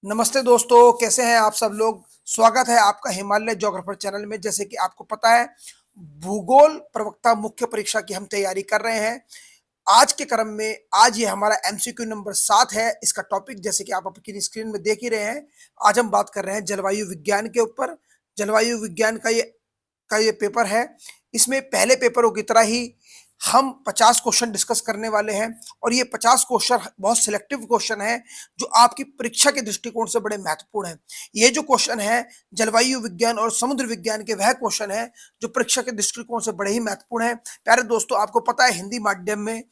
नमस्ते दोस्तों, कैसे हैं आप सब लोग। स्वागत है आपका हिमालय ज्योग्राफर चैनल में। जैसे कि आपको पता है, भूगोल प्रवक्ता मुख्य परीक्षा की हम तैयारी कर रहे हैं। आज के क्रम में आज ये हमारा एमसीक्यू नंबर 7 है। इसका टॉपिक जैसे कि आप अपनी स्क्रीन में देख ही रहे हैं। आज हम बात कर रहे हैं जलवायु विज्ञान के ऊपर। जलवायु विज्ञान का ये पेपर है। इसमें पहले पेपरों की तरह ही हम 50 क्वेश्चन डिस्कस करने वाले हैं, और ये 50 क्वेश्चन बहुत सिलेक्टिव क्वेश्चन है जो आपकी परीक्षा के दृष्टिकोण से बड़े महत्वपूर्ण है। ये जो क्वेश्चन है जलवायु विज्ञान और समुद्र विज्ञान के, वह क्वेश्चन है जो परीक्षा के दृष्टिकोण से बड़े ही महत्वपूर्ण है। प्यारे दोस्तों, आपको पता है हिंदी माध्यम में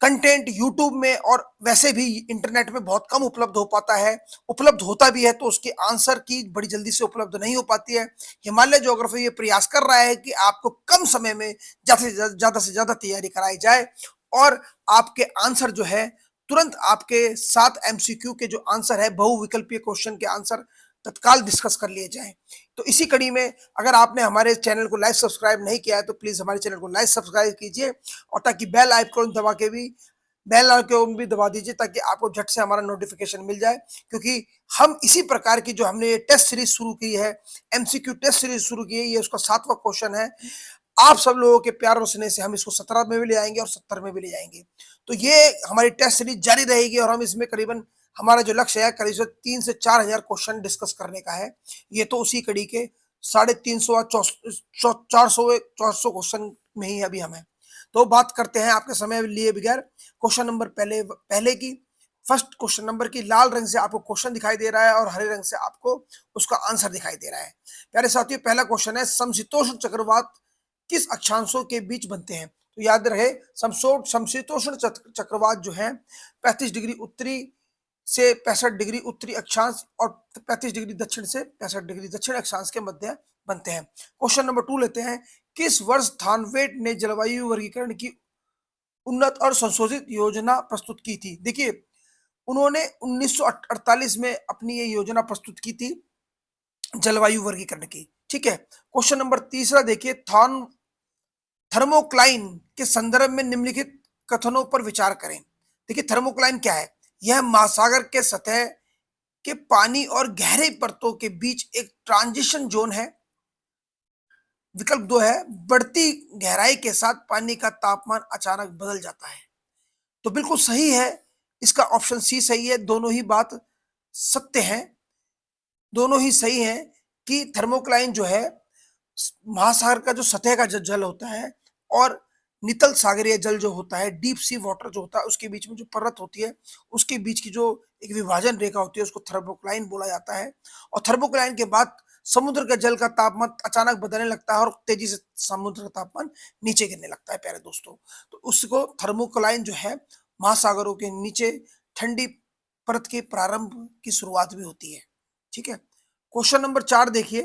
कंटेंट यूट्यूब में और वैसे भी इंटरनेट में बहुत कम उपलब्ध हो पाता है। उपलब्ध होता भी है तो उसके आंसर की बड़ी जल्दी से उपलब्ध नहीं हो पाती है। हिमालय ज्योग्राफी ये प्रयास कर रहा है कि आपको कम समय में ज्यादा से ज्यादा तैयारी कराई जाए, और आपके आंसर जो है तुरंत आपके 7 एमसीक्यू के जो आंसर है, बहुविकल्पीय क्वेश्चन के आंसर तत्काल डिस्कस कर लिए जाएं। तो इसी कड़ी में अगर आपने हमारे चैनल को लाइक सब्सक्राइब नहीं किया है तो प्लीज हमारे चैनल को लाइक सब्सक्राइब कीजिए, और ताकि बेल आइकन भी दबा दीजिए ताकि आपको झट से हमारा नोटिफिकेशन मिल जाए। क्योंकि हम इसी प्रकार की जो हमने ये टेस्ट सीरीज शुरू की है, एमसीक्यू टेस्ट सीरीज शुरू की है, ये उसका 7वां क्वेश्चन है। आप सब लोगों के प्यार और स्नेह से हम इसको 17 में भी ले जाएंगे और 70 में भी ले जाएंगे। तो ये हमारी टेस्ट सीरीज जारी रहेगी, और हम इसमें करीबन हमारा जो लक्ष्य है करीब 3 से 4 हजार क्वेश्चन डिस्कस करने का है। ये तो उसी कड़ी के 350 और 400 क्वेश्चन में ही अभी हम हैं। तो बात करते हैं आपके समय लिए बगैर क्वेश्चन नंबर पहले की। फर्स्ट क्वेश्चन नंबर की लाल रंग से आपको क्वेश्चन दिखाई दे रहा है और हरे रंग से आपको उसका आंसर दिखाई दे रहा है। प्यारे साथियों, पहला क्वेश्चन है, समशीतोष्ण चक्रवात किस अक्षांशों के बीच बनते हैं। तो याद रहे, समशीतोष्ण चक्रवात जो है 35 डिग्री उत्तरी से 65 डिग्री उत्तरी अक्षांश और 35 डिग्री दक्षिण से 65 डिग्री दक्षिण अक्षांश के मध्य बनते हैं। क्वेश्चन नंबर 2 लेते हैं, किस वर्ष थानवेट ने जलवायु वर्गीकरण की उन्नत और संशोधित योजना प्रस्तुत की थी। देखिए, उन्होंने 1948 में अपनी ये योजना प्रस्तुत की थी जलवायु वर्गीकरण की। ठीक है। क्वेश्चन नंबर तीसरा देखिए, थर्मोक्लाइन के संदर्भ में निम्नलिखित कथनों पर विचार करें। देखिए, थर्मोक्लाइन क्या है? यह महासागर के सतह के पानी और गहरे परतों के बीच एक ट्रांजिशन जोन है। विकल्प 2 है, बढ़ती गहराई के साथ पानी का तापमान अचानक बदल जाता है। तो बिल्कुल सही है, इसका ऑप्शन सी सही है। दोनों ही बात सत्य है, दोनों ही सही है कि थर्मोक्लाइन जो है महासागर का जो सतह का जल होता है और नितल सागरीय जल जो होता है, डीप सी वाटर जो होता है, उसके बीच में जो परत होती है, उसके बीच की जो एक विभाजन रेखा होती है, उसको थर्मोक्लाइन बोला जाता है। और थर्मोक्लाइन के बाद समुद्र के जल का तापमान अचानक बदलने लगता है और तेजी से समुद्र का तापमान नीचे गिरने लगता है। प्यारे दोस्तों, तो उसको थर्मोक्लाइन जो है महासागरों के नीचे ठंडी परत के प्रारंभ की शुरुआत भी होती है। ठीक है। क्वेश्चन नंबर 4 देखिए,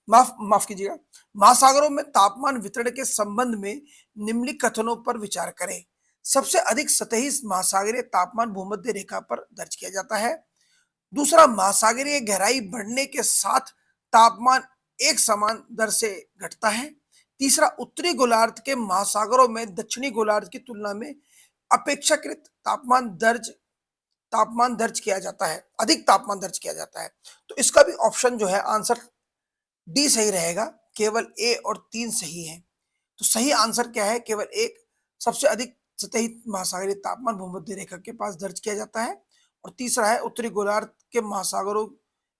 माफ कीजिएगा, महासागरों में तापमान वितरण के संबंध में निम्नलिखित कथनों पर विचार करें। सबसे अधिक सतही महासागरीय तापमान भूमध्य रेखा पर दर्ज किया जाता है। दूसरा, महासागरीय गहराई बढ़ने के साथ तापमान एक समान दर से घटता है। तीसरा, उत्तरी गोलार्ध के महासागरों में दक्षिणी गोलार्ध की तुलना में अपेक्षाकृत तापमान दर्ज किया जाता है, अधिक तापमान दर्ज किया जाता है। तो इसका भी ऑप्शन जो है आंसर डी सही रहेगा। केवल ए और 3 सही है। तो सही आंसर क्या है? केवल एक, सबसे अधिक सतही महासागरीय तापमान भूमध्य रेखा के पास दर्ज किया जाता है। और तीसरा है, उत्तरी गोलार्ध के महासागरों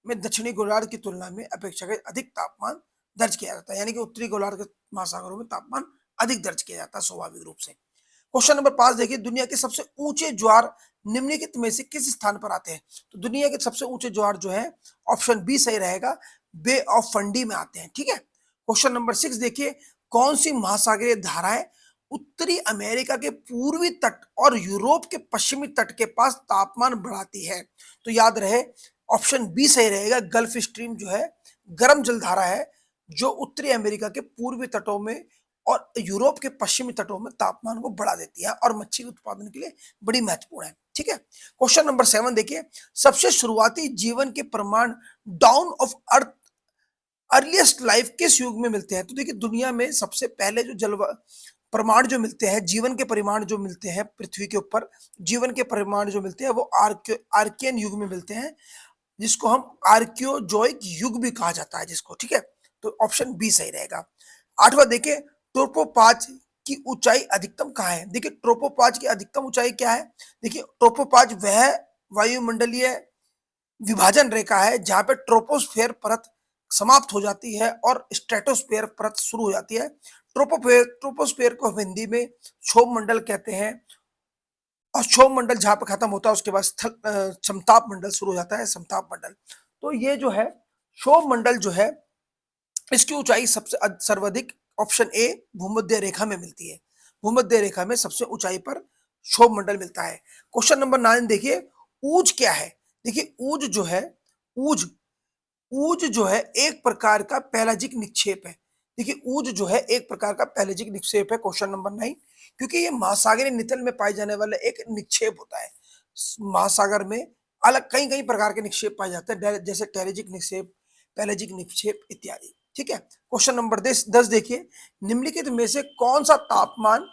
में दक्षिणी गोलार्ध की तुलना में अपेक्षाकृत अधिक तापमान दर्ज किया जाता है। यानी कि उत्तरी गोलार्ध के महासागरों में तापमान अधिक दर्ज किया जाता है स्वाभाविक रूप से। क्वेश्चन नंबर 5 देखिए, दुनिया के सबसे ऊंचे ज्वार निम्नलिखित में से किस स्थान पर आते हैं। तो दुनिया के सबसे ऊंचे ज्वार जो है ऑप्शन बी सही रहेगा, बे ऑफ फंडी में आते हैं। ठीक है। क्वेश्चन नंबर 6 देखिए, कौन सी महासागरीय धाराएं उत्तरी अमेरिका के पूर्वी तट और यूरोप के पश्चिमी तट के पास तापमान बढ़ाती है। तो याद रहे, ऑप्शन बी सही रहेगा, गल्फ स्ट्रीम जो है गर्म जलधारा है जो उत्तरी अमेरिका के पूर्वी तटों में और यूरोप के पश्चिमी तटों में तापमान को बढ़ा देती है और मच्छी उत्पादन के लिए बड़ी महत्वपूर्ण है। ठीक है। क्वेश्चन नंबर 7 देखिए, सबसे शुरुआती जीवन के प्रमाण down of earth earliest life किस युग में मिलते हैं। तो देखिए, दुनिया में सबसे पहले जो प्रमाण जो मिलते हैं, जीवन के परिमाण जो मिलते हैं पृथ्वी के ऊपर, जीवन के परिमाण जो मिलते हैं वो आर्कियन युग में मिलते हैं, जिसको हम आर्कियोजोइक युग भी कहा जाता है जिसको, ठीक है। तो ऑप्शन बी सही रहेगा। 8वां देखिए, ट्रोपोपॉज की ऊंचाई अधिकतम कहाँ है? देखिए ट्रोपोपॉज की अधिकतम ऊंचाई क्या है? देखिए ट्रोपोपॉज वह वायुमंडलीय विभाजन रेखा है जहां पे ट्रोपोस्फेयर परत समाप्त हो जाती है और स्ट्रेटोस्फेयर परत शुरू हो जाती है। ट्रोपोस्फेयर को हम हिंदी में क्षोभ मंडल कहते हैं, और क्षोभ मंडल जहां पर खत्म होता है उसके बाद समताप मंडल शुरू हो जाता है, समताप मंडल। तो ये जो है क्षोभ मंडल जो है, इसकी ऊंचाई सबसे सर्वाधिक ऑप्शन ए भूमध्य रेखा में मिलती है। भूमध्य रेखा में सबसे ऊंचाई पर क्षोभ मंडल मिलता है। क्वेश्चन नंबर 9 देखिए, ऊज क्या है? देखिए ऊज जो है, ऊज ऊज जो है एक प्रकार का पैलाजिक निक्षेप है। देखिए ऊज जो है एक प्रकार का पैलाजिक निक्षेप है, क्वेश्चन नंबर 9, क्योंकि ये महासागरीय नितल में पाए जाने वाला एक निक्षेप होता है। महासागर में अलग कई कई प्रकार के निक्षेप पाए जाते हैं, जैसे टेरेजिक निक्षेप, पैलाजिक निक्षेप इत्यादि, ठीक है। क्वेश्चन नंबर 10 देखिए, निम्नलिखित में से कौन सा तापमान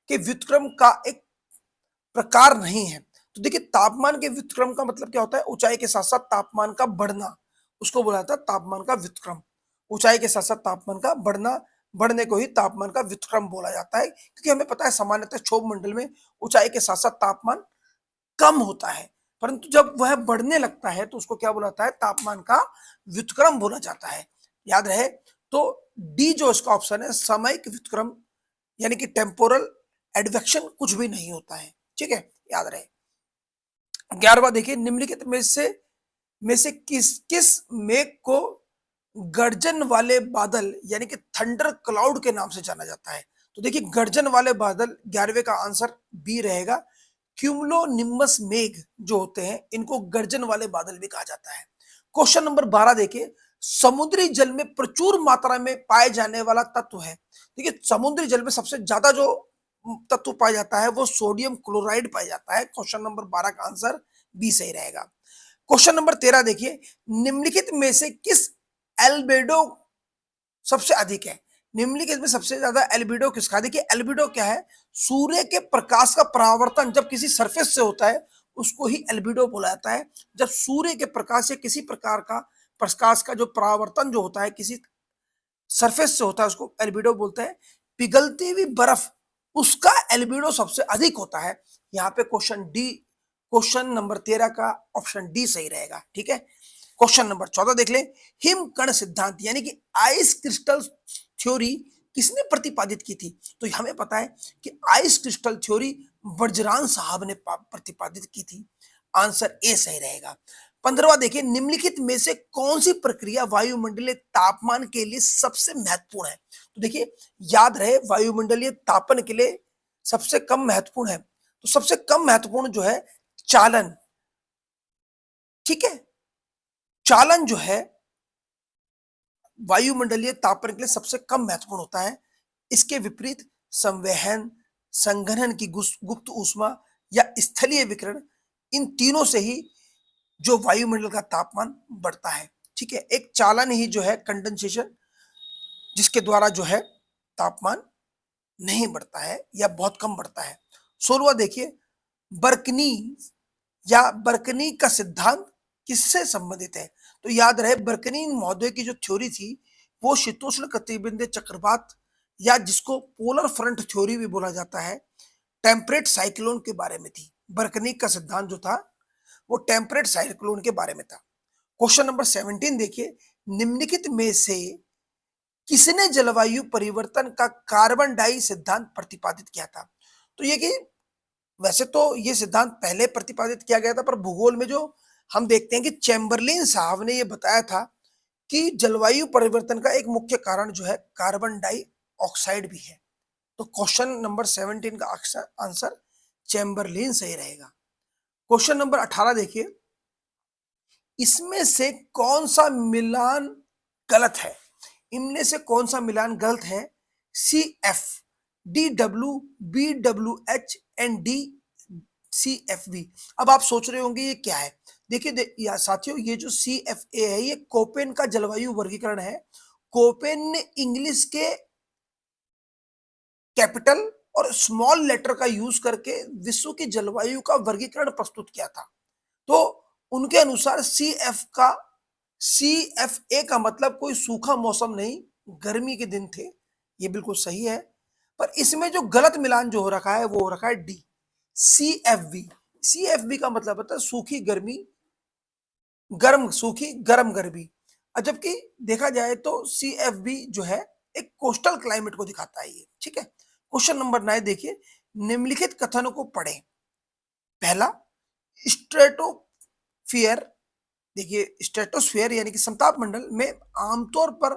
के व्युत्क्रम का एक प्रकार नहीं है? तो देखिए तापमान के व्युत्क्रम का मतलब क्या होता है? ऊंचाई के साथ साथ तापमान का बढ़ना, उसको बोला जाता है तापमान का व्युत्क्रम। ऊंचाई के साथ साथ तापमान का बढ़ना, बढ़ने को ही तापमान का व्युत्क्रम बोला जाता है, क्योंकि हमें पता है सामान्यतः क्षोभ मंडल में ऊंचाई के साथ साथ तापमान कम होता है, परंतु जब वह बढ़ने लगता है तो उसको क्या बोला जाता है? तापमान का व्युत्क्रम बोला जाता है। याद रहे, तो डी जो इसका ऑप्शन है, सामयिक व्युत्क्रम, यानी कि टेम्पोरल एडवेक्शन कुछ भी नहीं होता है, ठीक है, याद रहे। 11वां देखिए, निम्नलिखित में से किस किस मेघ को गर्जन वाले बादल यानी कि थंडर क्लाउड के नाम से जाना जाता है? तो देखिए गर्जन वाले बादल 11वें का आंसर बी रहेगा। क्यूमुलोनिम्बस मेघ जो होते हैं इनको गर्जन वाले बादल भी कहा जाता है। क्वेश्चन नंबर 12 देखिए, समुद्री जल में प्रचुर मात्रा में पाए जाने वाला तत्व है। देखिए समुद्री जल में सबसे ज्यादा जो तत्व पाया जाता है वो सोडियम क्लोराइड पाया जाता है। क्वेश्चन नंबर 12 का आंसर बी सही रहेगा। क्वेश्चन नंबर 13 देखिए, निम्नलिखित में से किस एल्बेडो सबसे अधिक है? निम्नलिखित में सबसे ज्यादा एल्बिडो किसका? देखिए एल्बिडो क्या है? सूर्य के प्रकाश का परावर्तन जब किसी सरफेस से होता है उसको ही एल्बिडो बोला जाता है। जब सूर्य के प्रकाश से किसी प्रकार का प्रकाश का जो परावर्तन जो होता है किसी सरफेस से होता है उसको एल्बिडो बोलते हैं। पिघलती हुई बर्फ, उसका एल्बिडो सबसे अधिक होता है। यहाँ पे क्वेश्चन नंबर 13 का ऑप्शन डी सही रहेगा, ठीक है। क्वेश्चन नंबर 14 देख लें, हिम कण सिद्धांत यानी कि आइस क्रिस्टल थ्योरी किसने प्रतिपादित की थी? तो हमें पता है कि आइस क्रिस्टल थ्योरी बर्जरान साहब ने प्रतिपादित की थी। आंसर ए सही रहेगा। 15वां देखिए, निम्नलिखित में से कौन सी प्रक्रिया वायुमंडलीय तापमान के लिए सबसे महत्वपूर्ण है? तो देखिए याद रहे, वायुमंडलीय तापन के लिए सबसे कम महत्वपूर्ण है, तो सबसे कम महत्वपूर्ण जो है चालन, ठीक है। चालन जो है वायुमंडलीय तापन के लिए सबसे कम महत्वपूर्ण होता है। इसके विपरीत संवहन, संघनन की गुप्त ऊष्मा या स्थलीय विकिरण, इन तीनों से ही जो वायुमंडल का तापमान बढ़ता है, ठीक है। एक चालन ही जो है कंडेंसेशन, जिसके द्वारा जो है तापमान नहीं बढ़ता है या बहुत कम बढ़ता है। 16वां देखिए, बर्कनी या बर्कनी का सिद्धांत किससे संबंधित है? तो याद रहे बर्कनी महोदय की जो थ्योरी थी वो शीतोष्ण कटिबंधीय चक्रवात या जिसको पोलर फ्रंट थ्योरी भी बोला जाता है, टेम्परेट साइक्लोन के बारे में थी। बर्कनी का सिद्धांत जो था वो टेम्परेट साइक्लोन के बारे में था। क्वेश्चन नंबर 17 देखिए, निम्नलिखित में से किसने जलवायु परिवर्तन का कार्बन डाई सिद्धांत प्रतिपादित किया था? तो ये कि वैसे तो ये सिद्धांत पहले प्रतिपादित किया गया था, पर भूगोल में जो हम देखते हैं कि चैम्बरलिन साहब ने ये बताया था कि जलवायु परिवर्तन का एक मुख्य कारण जो है कार्बन डाई ऑक्साइड भी है। तो क्वेश्चन नंबर 17 का आंसर चैम्बरलिन सही रहेगा। क्वेश्चन नंबर 18 देखिए, इसमें से कौन सा मिलान गलत है? इनमें से कौन सा मिलान गलत है? C F, D W, B W H and D C F B. अब आप सोच रहे होंगे ये क्या है? देखिए साथियों, ये जो सी एफ ए है ये कोपेन का जलवायु वर्गीकरण है। कोपेन ने इंग्लिश के कैपिटल और स्मॉल लेटर का यूज करके विश्व की जलवायु का वर्गीकरण प्रस्तुत किया था। तो उनके अनुसार CFA का मतलब कोई सूखा मौसम नहीं, गर्मी के दिन थे। ये बिल्कुल सही है। पर इसमें जो गलत मिलान जो हो रखा है वो हो रखा है डी, CFV। CFV का मतलब होता है सूखी गर्मी, गर्म सूखी, गर्म गर्मी। और जबकि देखा जाए तो CFB जो है एक कोस्टल क्लाइमेट को दिखाता है ये, ठीक है। क्वेश्चन नंबर 9 देखिए, निम्नलिखित कथनों को पढ़ें। पहला, स्ट्रेटोफियर, देखिए स्ट्रेटोस्फेयर यानी कि समताप मंडल में आमतौर पर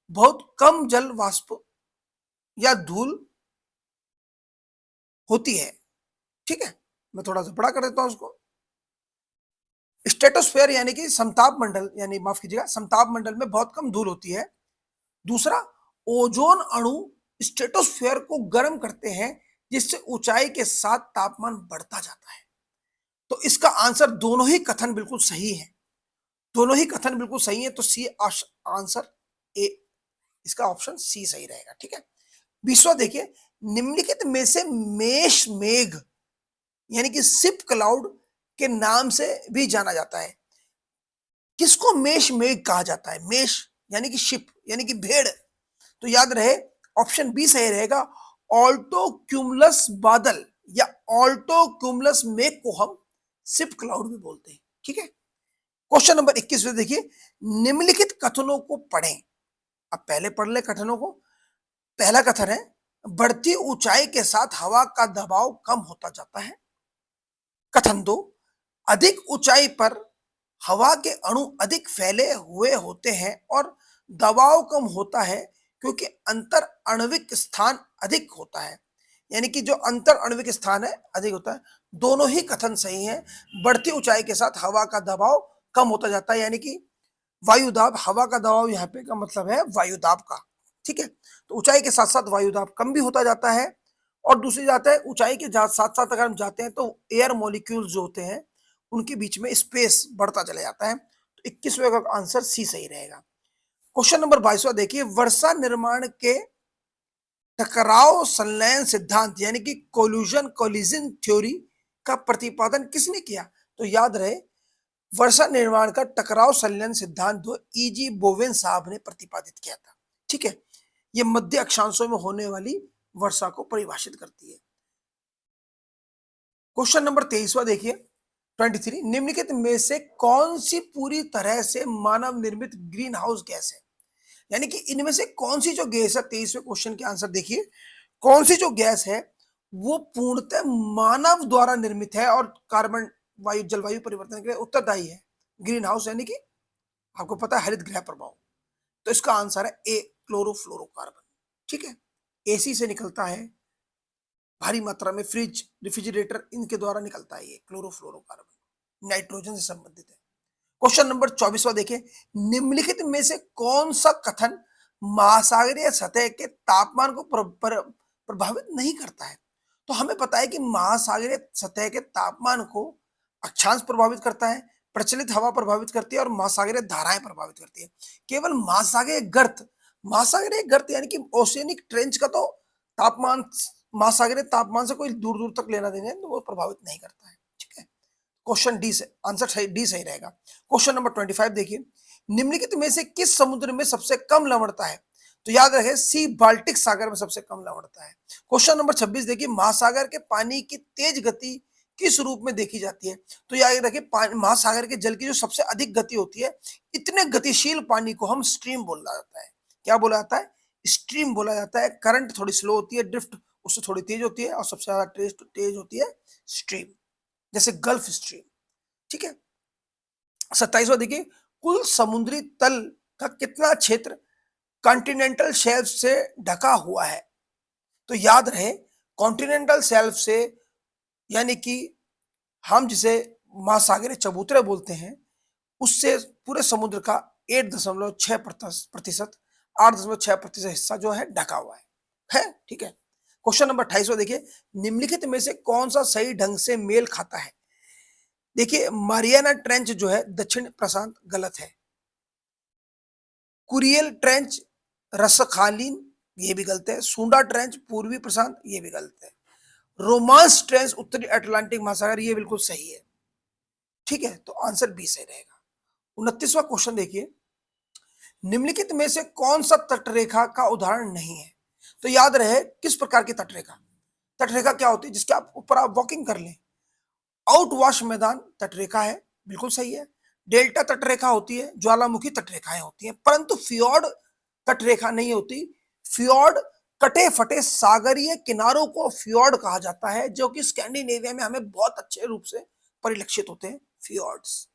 बहुत कम जल वाष्प या धूल होती है, ठीक है। मैं थोड़ा सा बड़ा कर देता हूं उसको। स्ट्रेटोस्फेयर यानी कि समताप मंडल, यानी माफ कीजिएगा, समताप मंडल में बहुत कम धूल होती है। दूसरा, ओजोन अणु स्ट्रेटोस्फेयर को गर्म करते हैं, जिससे ऊंचाई के साथ तापमान बढ़ता जाता है। तो इसका आंसर, दोनों ही कथन बिल्कुल सही है, दोनों ही कथन बिल्कुल सही है। तो सी आंसर ए, इसका ऑप्शन सी सही रहेगा, ठीक है। 20वां देखिए, निम्नलिखित में से मेष मेघ यानी कि सिप क्लाउड के नाम से भी जाना जाता है। किसको मेष मेघ कहा जाता है? मेष यानी कि शिप यानी कि भेड़। तो याद रहे, ऑप्शन बी सही रहेगा। ऑल्टो क्यूमुलस बादल या ऑल्टो क्यूमुलस मेघ को हम सिप क्लाउड भी बोलते हैं, ठीक है। क्वेश्चन नंबर 21 में देखिए, निम्नलिखित कथनों को पढ़ें। अब पहले पढ़ ले कथनों को। पहला कथन है, बढ़ती ऊंचाई के साथ हवा का दबाव कम होता जाता है। कथन 2, अधिक ऊंचाई पर हवा के अणु अधिक फैले हुए होते हैं और दबाव कम होता है, क्योंकि अंतर आणविक स्थान अधिक होता है। यानी कि जो अंतर आणविक स्थान है अधिक होता है। दोनों ही कथन सही हैं। बढ़ती ऊंचाई के साथ हवा का दबाव कम होता जाता है, यानी कि वायुदाब, हवा का दबाव यहाँ पे का मतलब है वायुदाब का, ठीक है। तो ऊंचाई के साथ साथ वायुदाब कम भी होता जाता है। और दूसरी जाता है, ऊंचाई के साथ साथ अगर हम जाते हैं तो एयर मॉलिक्यूल्स जो होते हैं उनके बीच में स्पेस बढ़ता चला जाता है। तो 21वें का आंसर सी सही रहेगा। क्वेश्चन नंबर 22वां देखिए, वर्षा निर्माण के टकराव संलयन सिद्धांत यानी कि कोलिजन थ्योरी का प्रतिपादन किसने किया? तो याद रहे, वर्षा निर्माण का टकराव संलयन सिद्धांत तो E.G. बोवेन साहब ने प्रतिपादित किया था, ठीक है। यह मध्य अक्षांशों में होने वाली वर्षा को परिभाषित करती है। क्वेश्चन नंबर 23वां देखिए, 23, निम्नलिखित में से कौन सी पूरी तरह से मानव निर्मित ग्रीन हाउस गैस है? यानी कि इनमें से कौन सी जो गैस है, 23वें क्वेश्चन के आंसर देखिए, कौन सी जो गैस है वो पूर्णतः मानव द्वारा निर्मित है और कार्बन वायु जलवायु परिवर्तन के लिए उत्तरदायी है। ग्रीन हाउस यानी कि आपको पता है हरित गृह प्रभाव। तो इसका आंसर है ए, क्लोरोफ्लोरोकार्बन, ठीक है। एसी से निकलता है भारी मात्रा में, फ्रिज, रेफ्रिजरेटर, इनके द्वारा निकलता है ये क्लोरोफ्लोरोकार्बन, नाइट्रोजन से संबंधित है। क्वेश्चन नंबर 24वां देखें, निम्नलिखित में से कौन सा कथन महासागरीय सतह के तापमान को प्रभावित नहीं करता है? तो हमें पता है कि महासागरीय सतह के तापमान को अक्षांश प्रभावित करता है, प्रचलित हवा प्रभावित करती है और महासागरीय धाराएं प्रभावित करती है। केवल महासागरीय गर्त यानी कि ओशियनिक ट्रेंच का तो तापमान महासागरीय तापमान से कोई दूर दूर तक लेना देना है, तो वो प्रभावित नहीं करता है, ठीक है। क्वेश्चन डी से आंसर सही, डी सही रहेगा। क्वेश्चन नंबर 25 देखिए, निम्नलिखित में से किस समुद्र में सबसे कम लवणता है? तो याद रहे, सी, बाल्टिक सागर में सबसे कम लवणता है। क्वेश्चन नंबर 26 देखिए, महासागर के पानी की तेज गति किस रूप में देखी जाती है? तो याद रखिए, महासागर के जल की जो सबसे अधिक गति होती है, इतने गतिशील पानी को हम स्ट्रीम बोला जाता है। क्या बोला जाता है? स्ट्रीम बोला जाता है। करंट थोड़ी स्लो होती है, ड्रिफ्ट उससे थोड़ी तेज होती है, और सबसे ज्यादा तेज होती है स्ट्रीम, जैसे गल्फ स्ट्रीम, ठीक है। 27वां देखिए, कुल समुद्री तल का कितना क्षेत्र कॉन्टिनेंटल शेल्फ से ढका हुआ है? तो याद रहे, कॉन्टिनेंटल शेल्फ से यानी कि हम जिसे महासागरीय चबूतरे बोलते हैं, उससे पूरे समुद्र का 8.6%, 8.6% हिस्सा जो है ढका हुआ है, ठीक है। क्वेश्चन नंबर 28वां देखिए, निम्नलिखित में से कौन सा सही ढंग से मेल खाता है? देखिए, मारियाना ट्रेंच जो है दक्षिण प्रशांत, गलत है। कुरियल ट्रेंच रसखालीन ये भी गलत है। सुंडा ट्रेंच पूर्वी प्रशांत, ये भी गलत है। रोमांस ट्रेंच उत्तरी अटलांटिक महासागर, ये बिल्कुल सही है। ठीक है, तो आंसर बी सही रहेगा। 29वां क्वेश्चन देखिए, निम्नलिखित में से कौन सा तटरेखा का उदाहरण नहीं है? तो याद रहे किस प्रकार की तटरेखा। तटरेखा क्या होती है? जिसके आप ऊपर आप वॉकिंग कर लें। आउटवाश मैदान तटरेखा है, बिल्कुल सही है। डेल्टा तटरेखा होती है, ज्वालामुखी तटरेखाएं होती हैं, परंतु फ्योर्ड तटरेखा नहीं होती। फ्योर्ड कटे फटे सागरीय किनारों को फ्योर्ड कहा जाता है, जो कि स्कैंडिनेविया में हमें बहुत अच्छे रूप से परिलक्षित होते हैं। फ्योर्ड्स,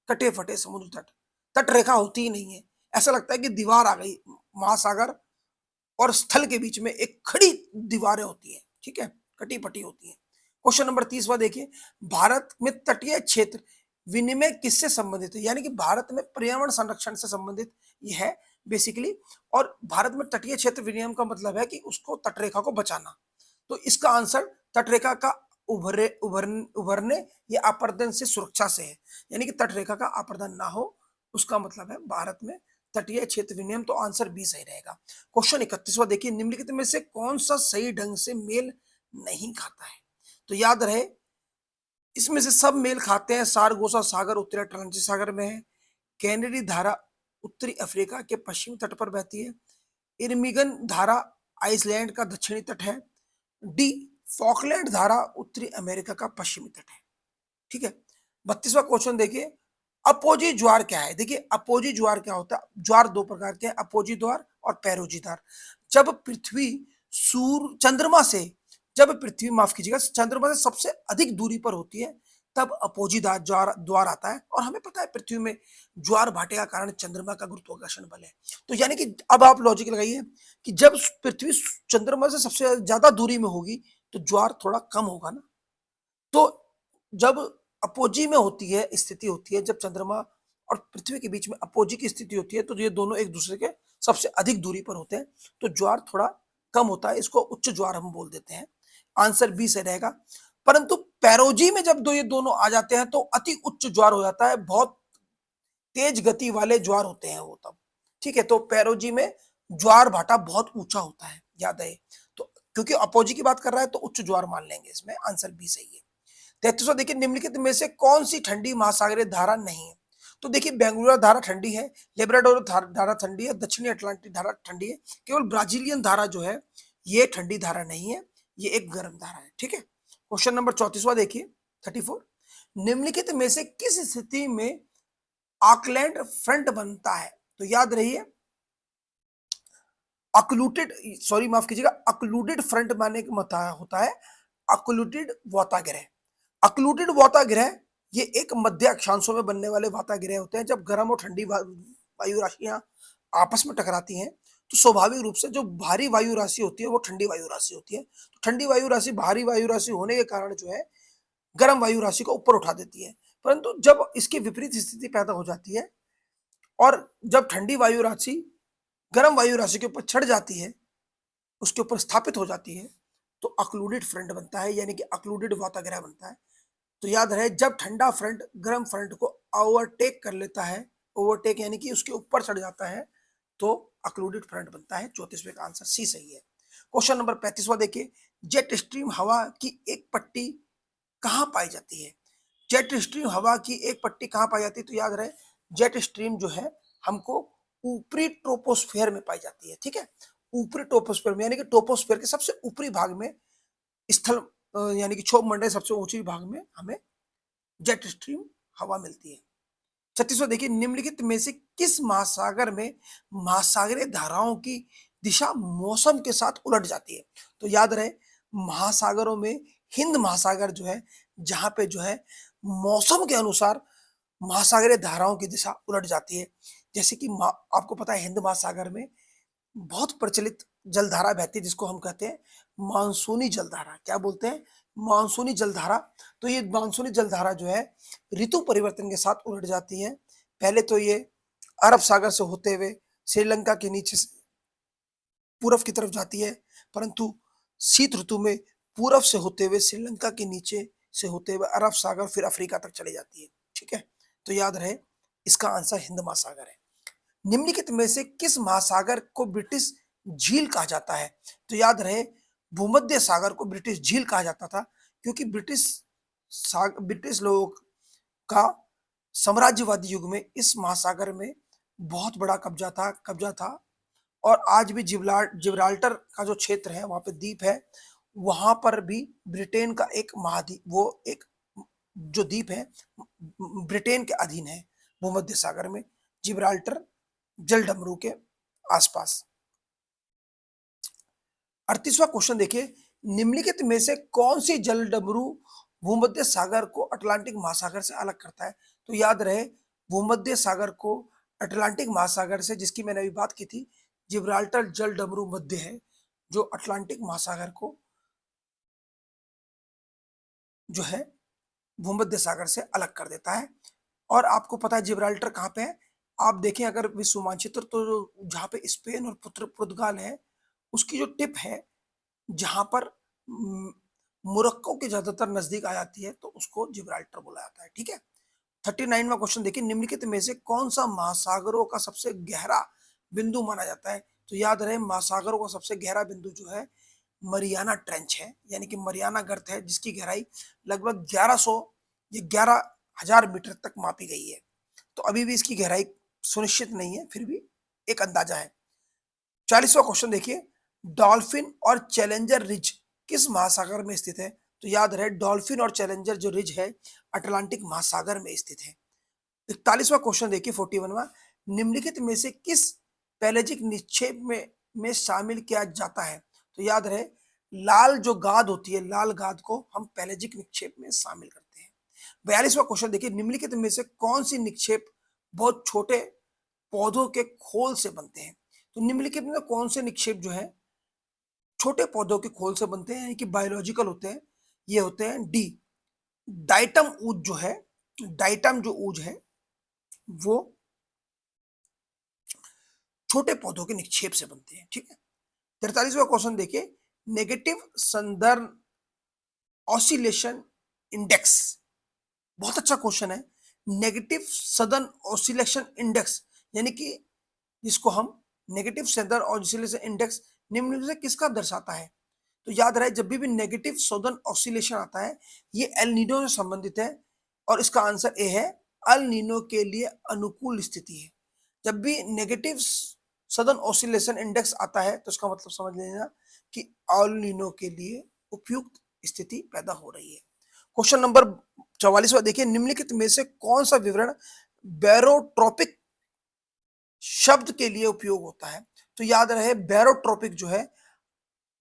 कटे फटे समुद्र तट, तटरेखा होती ही नहीं है। ऐसा लगता है कि दीवार आ गई, महासागर और स्थल के बीच में एक खड़ी दीवारें होती हैं। ठीक है, कटी पटी होती हैं। क्वेश्चन नंबर 30वां देखिए, भारत में तटीय क्षेत्र विनिमय किससे संबंधित है? यानी कि भारत में पर्यावरण संरक्षण से संबंधित ये है बेसिकली। और भारत में तटीय क्षेत्र विनियम का मतलब है कि उसको तटरेखा को बचाना। तो इसका आंसर तटरेखा का उभरने या अपर्दन से सुरक्षा से है। यानी कि तटरेखा का अपर्दन ना हो, उसका मतलब है भारत में तटीय क्षेत्र विनियम। तो आंसर बी सही रहेगा। क्वेश्चन 31वां देखिए, निम्नलिखित में से कौन सा सही ढंग से मेल नहीं खाता है? तो याद रहे इसमें से सब मेल खाते हैं। सारगोसा सागर उत्तरी अटलांटिक सागर में है। कैनेडी धारा उत्तरी अफ्रीका के पश्चिमी तट पर बहती है। इरमिगन धारा आइसलैंड का दक्षिणी तट है। डी, फॉकलैंड धारा उत्तरी अमेरिका का पश्चिमी तट है। ठीक है, 32वां क्वेश्चन देखिए, अपोजी ज्वार क्या है? देखिए अपोजी ज्वार क्या होता है? ज्वार दो प्रकार के हैं, अपोजी ज्वार और पैरोजी ज्वार। जब पृथ्वी सूर्य चंद्रमा से, जब पृथ्वी माफ कीजिएगा चंद्रमा से सबसे अधिक दूरी पर होती है, तब अपोजी ज्वार द्वार आता है। और हमें पता है पृथ्वी में ज्वार भाटे का कारण चंद्रमा का गुरुत्वाकर्षण बल है। तो यानी कि अब आप लॉजिक लगाइए कि जब पृथ्वी चंद्रमा से सबसे ज्यादा दूरी में होगी तो ज्वार थोड़ा कम होगा ना। तो जब अपोजी में होती है, स्थिति होती है, जब चंद्रमा और पृथ्वी के बीच में अपोजी की स्थिति होती है, तो ये दोनों एक दूसरे के सबसे अधिक दूरी पर होते हैं, तो ज्वार थोड़ा कम होता है। इसको उच्च ज्वार हम बोल देते हैं। आंसर बी से रहेगा। परंतु पैरोजी में जब ये दोनों आ जाते हैं तो अति उच्च ज्वार हो जाता है, बहुत तेज गति वाले ज्वार होते हैं वो तब। ठीक है, तो पैरोजी में ज्वार भाटा बहुत ऊंचा होता है, याद है। तो क्योंकि अपोजी की बात कर रहा है तो उच्च ज्वार मान लेंगे इसमें। आंसर बी सही है। 33वां देखिए, निम्नलिखित में से कौन सी ठंडी महासागरीय धारा नहीं है? तो देखिए बेंगलुरु धारा ठंडी है, लेब्राडोर धारा ठंडी है, दक्षिणी अटलांटिक धारा ठंडी है। केवल ब्राजीलियन धारा जो है ये ठंडी धारा नहीं है, ये एक गर्म धारा है। ठीक है, क्वेश्चन नंबर 34वां देखिए, 34, निम्नलिखित में से किस स्थिति में ऑकलैंड फ्रंट बनता है? तो याद रहिए अक्लूटेड, सॉरी माफ कीजिएगा, अक्लूडेड फ्रंट माने का होता है अक्लूटेड वाताग्रह। अक्लूटेड वाताग्रह ये एक मध्य अक्षांशों में बनने वाले वाताग्रह होते हैं। जब गर्म और ठंडी वायु राशियां आपस में टकराती हैं तो स्वाभाविक रूप से जो भारी वायु राशि होती है वो ठंडी वायु राशि होती है। तो ठंडी वायु राशि भारी वायु राशि होने के कारण जो है गर्म वायु राशि को ऊपर उठा देती है। परंतु जब इसकी विपरीत स्थिति पैदा हो जाती है और जब ठंडी वायु राशि गर्म वायु राशि के ऊपर चढ़ जाती है, उसके ऊपर स्थापित हो जाती है, तो अक्लूडेड फ्रंट बनता है, यानी कि अक्लूडेड वाताग्रह बनता है। तो याद रहे जब ठंडा फ्रंट गर्म फ्रंट को ओवरटेक कर लेता है, ओवरटेक यानी कि उसके ऊपर चढ़ जाता है, तो अक्लूडेड फ्रंट बनता है। 34वें का आंसर सी सही है। क्वेश्चन नंबर 35वां देखिए, जेट स्ट्रीम हवा की एक पट्टी कहाँ पाई जाती है? जेट स्ट्रीम हवा की एक पट्टी कहाँ पाई जाती है? तो याद रहे जेट स्ट्रीम जो है हमको ऊपरी ट्रोपोस्फेयर में पाई जाती है। ठीक है, ऊपरी ट्रोपोस्फेयर में, यानी कि ट्रोपोस्फेयर के सबसे ऊपरी भाग में, स्थल यानी कि क्षोभ मंडल सबसे ऊंची भाग में हमें जेट स्ट्रीम हवा मिलती है। 36वां देखिए, निम्नलिखित में से किस महासागर में महासागरीय धाराओं की दिशा मौसम के साथ उलट जाती है? तो याद रहे महासागरों में हिंद महासागर जो है, जहां पे जो है मौसम के अनुसार महासागरीय धाराओं की दिशा उलट जाती है। जैसे कि आपको पता है हिंद महासागर में बहुत प्रचलित जलधारा बहती है जिसको हम कहते हैं मानसूनी जलधारा। क्या बोलते हैं? मानसूनी जलधारा। तो ये मानसूनी जलधारा जो है ऋतु परिवर्तन के साथ उलट जाती है। पहले तो ये अरब सागर से होते हुए श्रीलंका के नीचे से पूरब की तरफ जाती है, परंतु शीत ऋतु में पूरब से होते हुए श्रीलंका के नीचे से होते हुए अरब सागर फिर अफ्रीका तक चली जाती है। ठीक है, तो याद रहे इसका आंसर हिंद महासागर है। निम्नलिखित में से किस महासागर को ब्रिटिश झील कहा जाता है। तो याद रहे, भूमध्य सागर को ब्रिटिश झील कहा जाता था, क्योंकि ब्रिटिश लोगों का साम्राज्यवादी युग में इस महासागर में बहुत बड़ा कब्जा था। और आज भी जिब्राल्टर का जो क्षेत्र है, वहां पे द्वीप है, वहां पर भी ब्रिटेन का एक महाद्वीप, वो एक जो द्वीप है, ब्रिटेन के अधीन है, भूमध्य सागर में, जिब्राल्टर जलडमरू के आसपास। 38वां क्वेश्चन देखिए, निम्नलिखित में से कौन सी जलडमरू भूमध्य सागर को अटलांटिक महासागर से अलग करता है? तो याद रहे, भूमध्य सागर को अटलांटिक महासागर से, जिसकी मैंने अभी बात की थी, जिब्राल्टर जलडमरू मध्य है, जो अटलांटिक महासागर को जो है भूमध्य सागर से अलग कर देता है। और आपको पता है जिब्राल्टर कहाँ पे है? आप देखें अगर विश्व मानचित्र, तो जहाँ पे स्पेन और पुर्तगाल है, उसकी जो टिप है, जहां पर मोरक्को के ज्यादातर नजदीक आ जाती है, तो उसको जिब्राल्टर बोला जाता है। ठीक है। 39वां क्वेश्चन देखिए, निम्नलिखित में से कौन सा महासागरों का सबसे गहरा बिंदु माना जाता है? तो याद रहे, महासागरों का सबसे गहरा बिंदु जो है मरियाना ट्रेंच है, यानी कि मरियाना गर्त है, जिसकी गहराई लगभग 1100 या 11,000 मीटर तक मापी गई है। तो अभी भी इसकी गहराई सुनिश्चित नहीं है, फिर भी एक अंदाजा है। 40वां क्वेश्चन देखिए, डॉल्फिन और चैलेंजर रिज किस महासागर में स्थित है? तो याद रहे, डॉल्फिन और चैलेंजर जो रिज है, अटलांटिक महासागर में स्थित है। 41वां क्वेश्चन देखिए, 41वां, निम्नलिखित में से किस पैलेजिक निक्षेप में शामिल किया जाता है? तो याद रहे, लाल जो गाद होती है, लाल गाद को हम पैलेजिक निक्षेप में शामिल करते हैं। 42वां क्वेश्चन देखिए, निम्नलिखित में से कौन सी निक्षेप बहुत छोटे पौधों के खोल से बनते हैं? तो निम्नलिखित में कौन से निक्षेप जो है छोटे पौधों के खोल से बनते हैं, यानी कि बायोलॉजिकल होते हैं? ये होते हैं डी, डाइटम ऊज जो है, डाइटम जो ऊज है, वो छोटे पौधों के निक्षेप से बनते हैं। ठीक है। 43वां क्वेश्चन देखिए, नेगेटिव संदर्भ ऑसिलेशन इंडेक्स, बहुत अच्छा क्वेश्चन है। नेगेटिव सदन ऑसिलेशन इंडेक्स, यानी कि जिसको हम नेगेटिव सदन ऑसिलेशन इंडेक्स, निम्न में से किसका दर्शाता है? तो याद रहे, जब भी नेगेटिव सदन ऑसिलेशन आता है, ये एल नीनो से संबंधित है, और इसका आंसर ए है, अल नीनो के लिए अनुकूल स्थिति है। जब भी नेगेटिव सदन ऑसिलेशन इंडेक्स आता है, तो इसका मतलब समझ लेना कि अल नीनो के लिए उपयुक्त स्थिति पैदा हो रही है। क्वेश्चन नंबर 44वां देखिए, निम्नलिखित में से कौन सा विवरण बैरोट्रोपिक शब्द के लिए उपयोग होता है? तो याद रहे, बैरोट्रोपिक जो है,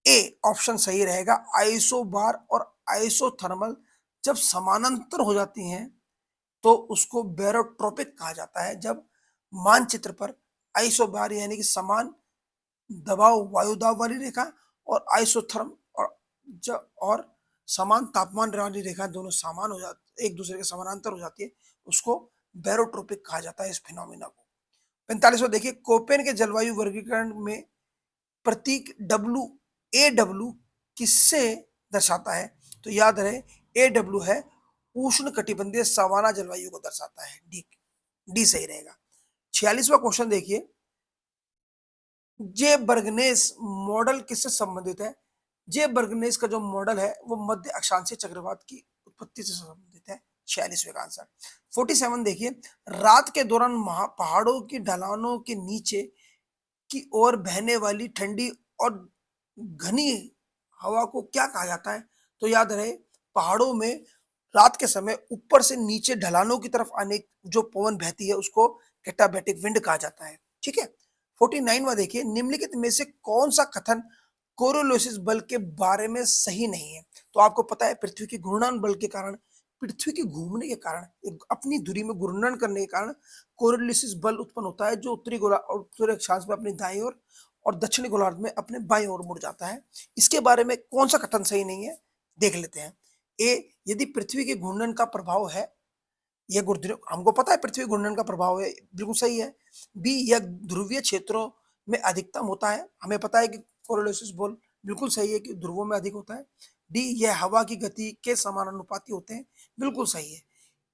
ए ऑप्शन सही रहेगा। आइसोबार और आइसोथर्मल जब समानांतर हो जाती हैं, तो उसको बैरोट्रोपिक कहा जाता है। जब मानचित्र पर आइसोबार यानी कि समान दबाव, वायु दाब वाली रेखा, और आइसोथर्म और समान तापमान वाली रेखा, दोनों समान हो जाती, एक दूसरे के समानांतर हो जाती है, उसको बैरोट्रोपिक कहा जाता है, इस फिनोमिना को। 45वां देखिए, कोपेन के जलवायु वर्गीकरण में प्रतीक डब्ल्यू किससे दर्शाता है? तो याद रहे, डब्ल्यू है, उष्ण कटिबंधीय सवाना जलवायु को दर्शाता है। डी, डी सही रहेगा। 46वां क्वेश्चन देखिए, जे बर्गनेस मॉडल किससे संबंधित है? जे बर्गनेस का जो मॉडल है, वो मध्य अक्षांशीय चक्रवात की उत्पत्ति से संबंधित है। 46वें का आंसर। 47 देखिए, रात के दौरान पहाड़ों की ढलानों के नीचे की ओर बहने वाली ठंडी और घनी हवा को क्या कहा जाता है? तो याद रहे, पहाड़ों में रात के समय ऊपर से नीचे ढलानों की तरफ आने जो पवन बहती है, उसको कैटाबैटिक विंड कहा जाता है। ठीक है। 49वां देखिए, निम्नलिखित में से कौन सा कथन कोरोलोसिस बल के बारे में सही नहीं है? तो आपको पता है, पृथ्वी की घूर्णन बल के कारण, पृथ्वी के घूमने के कारण, अपनी धुरी में घूर्णन करने के कारण कोरोलिसिस बल उत्पन्न होता है, जो उत्तरी अक्षांश में अपनी दाईं ओर और दक्षिणी गोलार्ध में अपने बाईं ओर मुड़ जाता है। इसके बारे में कौन सा कथन सही नहीं है, देख लेते हैं। ए, यदि पृथ्वी के घूर्णन का प्रभाव है, यह हमको पता है पृथ्वी घूर्णन का प्रभाव है, बिल्कुल सही है। बी, यह ध्रुवीय क्षेत्रों में अधिकतम होता है, हमें पता है कि कोरोलिसिस बल बिल्कुल सही है कि ध्रुवों में अधिक होता है। डी, यह हवा की गति के समानुपाती होते हैं, बिल्कुल सही है।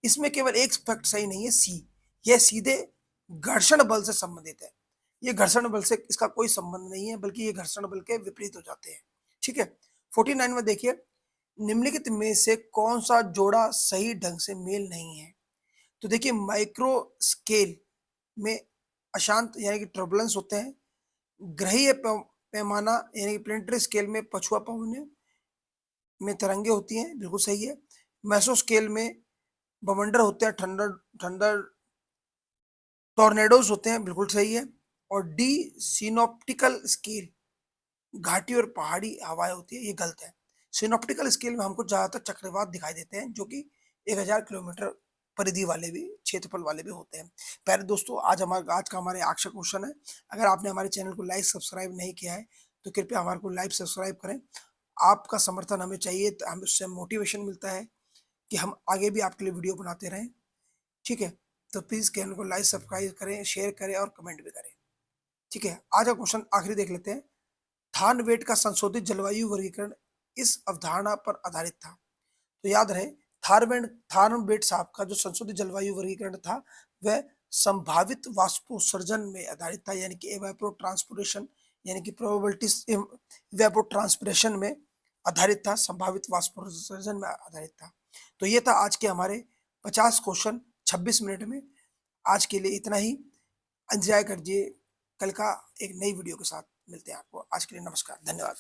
इसमें केवल एक फैक्ट सही नहीं है, सी, यह सीधे घर्षण बल से संबंधित है। ये घर्षण बल से इसका कोई संबंध नहीं है, बल्कि ये घर्षण बल के विपरीत हो जाते हैं। ठीक है? 49 में देखिए, निम्नलिखित में से कौन-सा जोड़ा सही ढंग से मेल नहीं है? तो देखिए माइक्रो स्केल में अशांत यानी कि टर्बुलेंस होते हैं, ग्रहीय पैमाना यानी कि प्लेनेटरी स्केल में पछुआ पवनें में तरंगे होती हैं, बिल्कुल सही है। मेसो स्केल में बवंडर होते हैं, थंडर थंडर टॉर्नेडोज़ होते हैं, बिल्कुल सही है। और डी सिनॉप्टिकल स्केल घाटी और पहाड़ी हवाएँ होती है, ये गलत है। सिनॉप्टिकल स्केल में हमको ज़्यादातर चक्रवात दिखाई देते हैं, जो कि 1000 किलोमीटर परिधि वाले भी, क्षेत्रफल वाले भी होते हैं। प्यारे दोस्तों, आज का हमारे आखिरी क्वेश्चन है। अगर आपने हमारे चैनल को लाइक, सब्सक्राइब नहीं किया है, तो कृपया हमारे को लाइक, सब्सक्राइब करें। आपका समर्थन हमें चाहिए, तो हमें उससे मोटिवेशन मिलता है कि हम आगे भी आपके लिए वीडियो बनाते रहें। ठीक है? तो प्लीज़ चैनल को लाइक, सब्सक्राइब करें, शेयर करें और कमेंट भी करें। ठीक है? आज का क्वेश्चन आखिरी देख लेते हैं। थानवेट का संशोधित जलवायु वर्गीकरण इस अवधारणा पर आधारित था। तो याद रहे, थानवेट साहब का जो संशोधित जलवायु वर्गीकरण था, वह संभावित वाष्पोत्सर्जन में आधारित था, यानी कि एवापोट्रांसपिरेशन, यानी कि प्रोबेबिलिटीज इवेपोट्रांसपिरेशन में आधारित था, संभावित वाष्पोत्सर्जन में आधारित था। तो ये था आज के हमारे 50 क्वेश्चन 26 मिनट में। आज के लिए इतना ही। एंजॉय करिए। कल का एक नई वीडियो के साथ मिलते हैं आपको। आज के लिए नमस्कार, धन्यवाद।